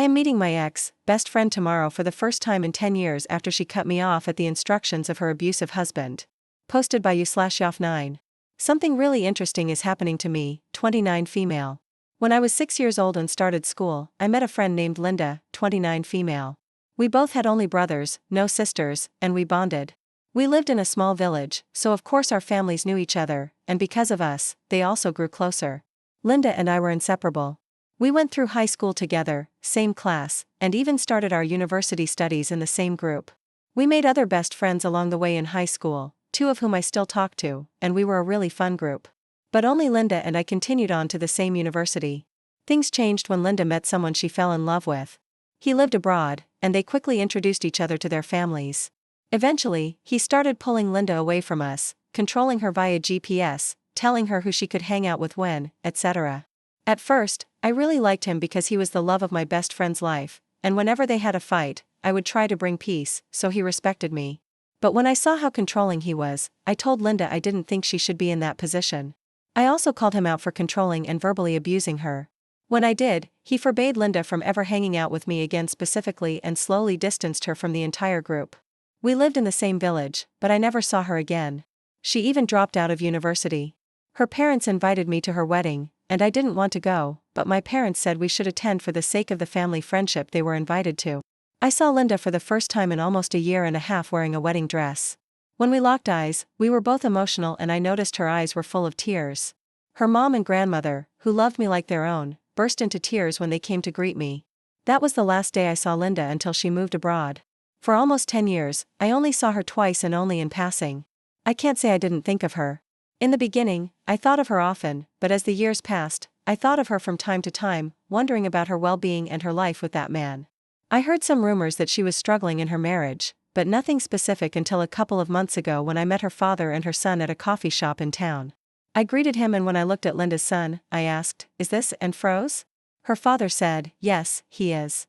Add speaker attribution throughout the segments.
Speaker 1: am meeting my best friend tomorrow for the first time in 10 years after she cut me off at the instructions of her abusive husband. Posted by u/yoff9. Something really interesting is happening to me, 29 female. When I was 6 years old and started school, I met a friend named Linda, 29 female. We both had only brothers, no sisters, and we bonded. We lived in a small village, so of course our families knew each other, and because of us, they also grew closer. Linda and I were inseparable. We went through high school together, same class, and even started our university studies in the same group. We made other best friends along the way in high school, 2 of whom I still talk to, and we were a really fun group. But only Linda and I continued on to the same university. Things changed when Linda met someone she fell in love with. He lived abroad, and they quickly introduced each other to their families. Eventually, he started pulling Linda away from us, controlling her via GPS, telling her who she could hang out with when, etc. At first, I really liked him because he was the love of my best friend's life, and whenever they had a fight, I would try to bring peace, so he respected me. But when I saw how controlling he was, I told Linda I didn't think she should be in that position. I also called him out for controlling and verbally abusing her. When I did, he forbade Linda from ever hanging out with me again specifically and slowly distanced her from the entire group. We lived in the same village, but I never saw her again. She even dropped out of university. Her parents invited me to her wedding, and I didn't want to go, but my parents said we should attend for the sake of the family friendship they were invited to. I saw Linda for the first time in almost a year and a half wearing a wedding dress. When we locked eyes, we were both emotional and I noticed her eyes were full of tears. Her mom and grandmother, who loved me like their own, burst into tears when they came to greet me. That was the last day I saw Linda until she moved abroad. For almost 10 years, I only saw her twice and only in passing. I can't say I didn't think of her. In the beginning, I thought of her often, but as the years passed, I thought of her from time to time, wondering about her well-being and her life with that man. I heard some rumors that she was struggling in her marriage, but nothing specific until a couple of months ago when I met her father and her son at a coffee shop in town. I greeted him and when I looked at Linda's son, I asked, "Is this?" and froze? Her father said, "Yes, he is."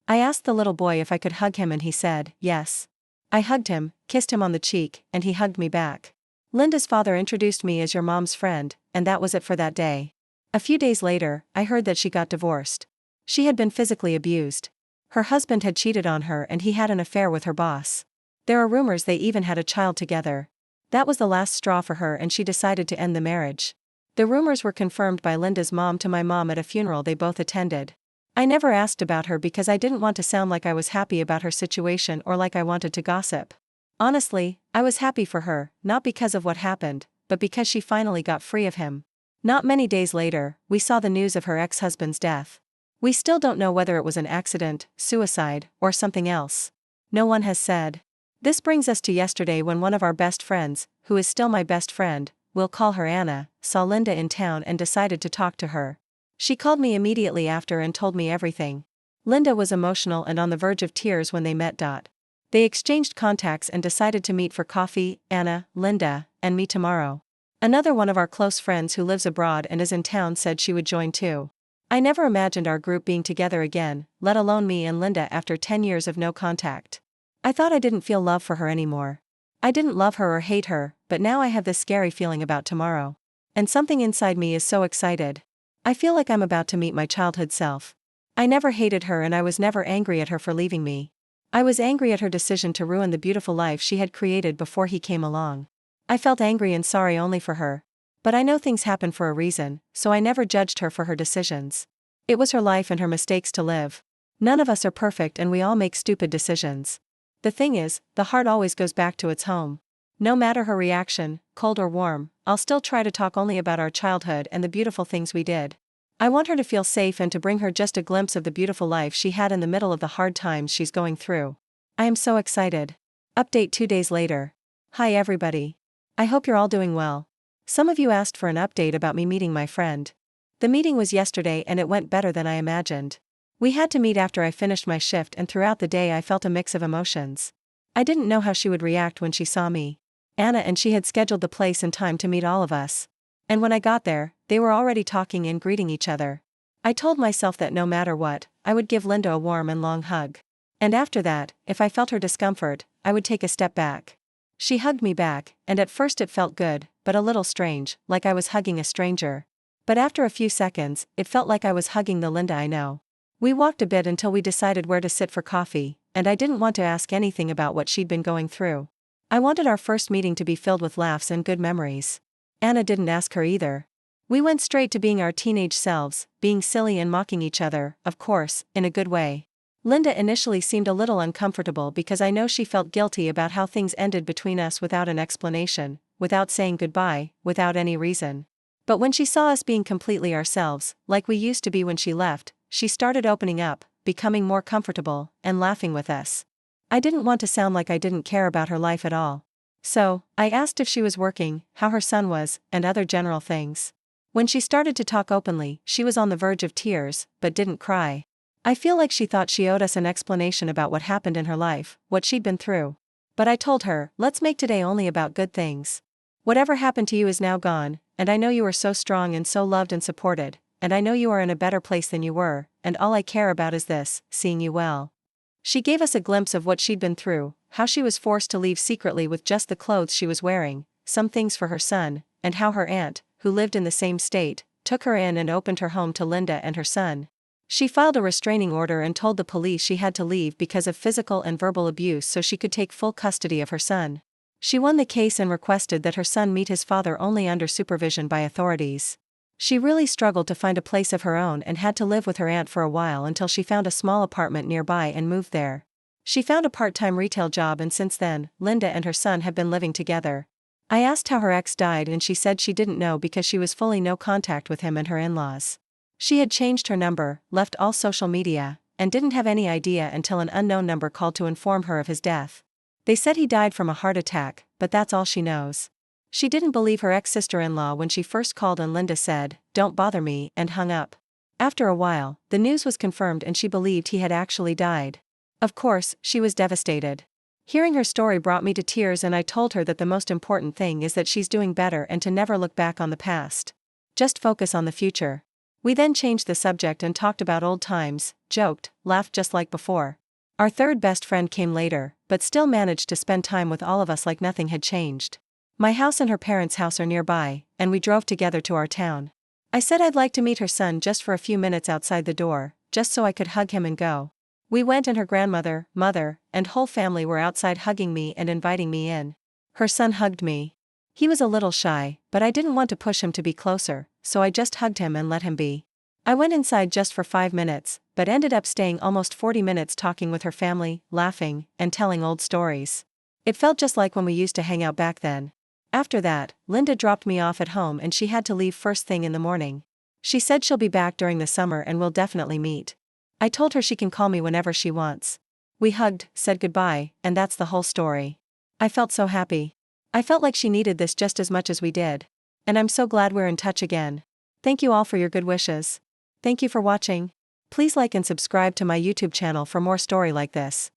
Speaker 1: I asked the little boy if I could hug him and he said, "Yes." I hugged him, kissed him on the cheek, and he hugged me back. Linda's father introduced me as your mom's friend, and that was it for that day. A few days later, I heard that she got divorced. She had been physically abused. Her husband had cheated on her and he had an affair with her boss. There are rumors they even had a child together. That was the last straw for her and she decided to end the marriage. The rumors were confirmed by Linda's mom to my mom at a funeral they both attended. I never asked about her because I didn't want to sound like I was happy about her situation or like I wanted to gossip. Honestly, I was happy for her, not because of what happened, but because she finally got free of him. Not many days later, we saw the news of her ex-husband's death. We still don't know whether it was an accident, suicide, or something else. No one has said. This brings us to yesterday when one of our best friends, who is still my best friend, we'll call her Anna, saw Linda in town and decided to talk to her. She called me immediately after and told me everything. Linda was emotional and on the verge of tears when they met. They exchanged contacts and decided to meet for coffee, Anna, Linda, and me tomorrow. Another one of our close friends who lives abroad and is in town said she would join too. I never imagined our group being together again, let alone me and Linda after 10 years of no contact. I thought I didn't feel love for her anymore. I didn't love her or hate her, but now I have this scary feeling about tomorrow. And something inside me is so excited. I feel like I'm about to meet my childhood self. I never hated her and I was never angry at her for leaving me. I was angry at her decision to ruin the beautiful life she had created before he came along. I felt angry and sorry only for her. But I know things happen for a reason, so I never judged her for her decisions. It was her life and her mistakes to live. None of us are perfect and we all make stupid decisions. The thing is, the heart always goes back to its home. No matter her reaction, cold or warm, I'll still try to talk only about our childhood and the beautiful things we did. I want her to feel safe and to bring her just a glimpse of the beautiful life she had in the middle of the hard times she's going through. I am so excited. Update 2 days later. Hi everybody. I hope you're all doing well. Some of you asked for an update about me meeting my friend. The meeting was yesterday and it went better than I imagined. We had to meet after I finished my shift and throughout the day I felt a mix of emotions. I didn't know how she would react when she saw me. Anna and she had scheduled the place and time to meet all of us. And when I got there, they were already talking and greeting each other. I told myself that no matter what, I would give Linda a warm and long hug. And after that, if I felt her discomfort, I would take a step back. She hugged me back, and at first it felt good, but a little strange, like I was hugging a stranger. But after a few seconds, it felt like I was hugging the Linda I know. We walked a bit until we decided where to sit for coffee, and I didn't want to ask anything about what she'd been going through. I wanted our first meeting to be filled with laughs and good memories. Anna didn't ask her either. We went straight to being our teenage selves, being silly and mocking each other, of course, in a good way. Linda initially seemed a little uncomfortable because I know she felt guilty about how things ended between us without an explanation, without saying goodbye, without any reason. But when she saw us being completely ourselves, like we used to be when she left, she started opening up, becoming more comfortable, and laughing with us. I didn't want to sound like I didn't care about her life at all. So, I asked if she was working, how her son was, and other general things. When she started to talk openly, she was on the verge of tears, but didn't cry. I feel like she thought she owed us an explanation about what happened in her life, what she'd been through. But I told her, let's make today only about good things. Whatever happened to you is now gone, and I know you were so strong and so loved and supported, and I know you are in a better place than you were, and all I care about is this, seeing you well. She gave us a glimpse of what she'd been through, how she was forced to leave secretly with just the clothes she was wearing, some things for her son, and how her aunt, who lived in the same state, took her in and opened her home to Linda and her son. She filed a restraining order and told the police she had to leave because of physical and verbal abuse so she could take full custody of her son. She won the case and requested that her son meet his father only under supervision by authorities. She really struggled to find a place of her own and had to live with her aunt for a while until she found a small apartment nearby and moved there. She found a part-time retail job and since then, Linda and her son have been living together. I asked how her ex died and she said she didn't know because she was fully no contact with him and her in-laws. She had changed her number, left all social media, and didn't have any idea until an unknown number called to inform her of his death. They said he died from a heart attack, but that's all she knows. She didn't believe her ex-sister-in-law when she first called and Linda said, "Don't bother me," and hung up. After a while, the news was confirmed and she believed he had actually died. Of course, she was devastated. Hearing her story brought me to tears and I told her that the most important thing is that she's doing better and to never look back on the past. Just focus on the future. We then changed the subject and talked about old times, joked, laughed just like before. Our third best friend came later, but still managed to spend time with all of us like nothing had changed. My house and her parents' house are nearby, and we drove together to our town. I said I'd like to meet her son just for a few minutes outside the door, just so I could hug him and go. We went and her grandmother, mother, and whole family were outside hugging me and inviting me in. Her son hugged me. He was a little shy, but I didn't want to push him to be closer, so I just hugged him and let him be. I went inside just for 5 minutes, but ended up staying almost 40 minutes talking with her family, laughing, and telling old stories. It felt just like when we used to hang out back then. After that, Linda dropped me off at home and she had to leave first thing in the morning. She said she'll be back during the summer and we'll definitely meet. I told her she can call me whenever she wants. We hugged, said goodbye, and that's the whole story. I felt so happy. I felt like she needed this just as much as we did. And I'm so glad we're in touch again. Thank you all for your good wishes. Thank you for watching. Please like and subscribe to my YouTube channel for more story like this.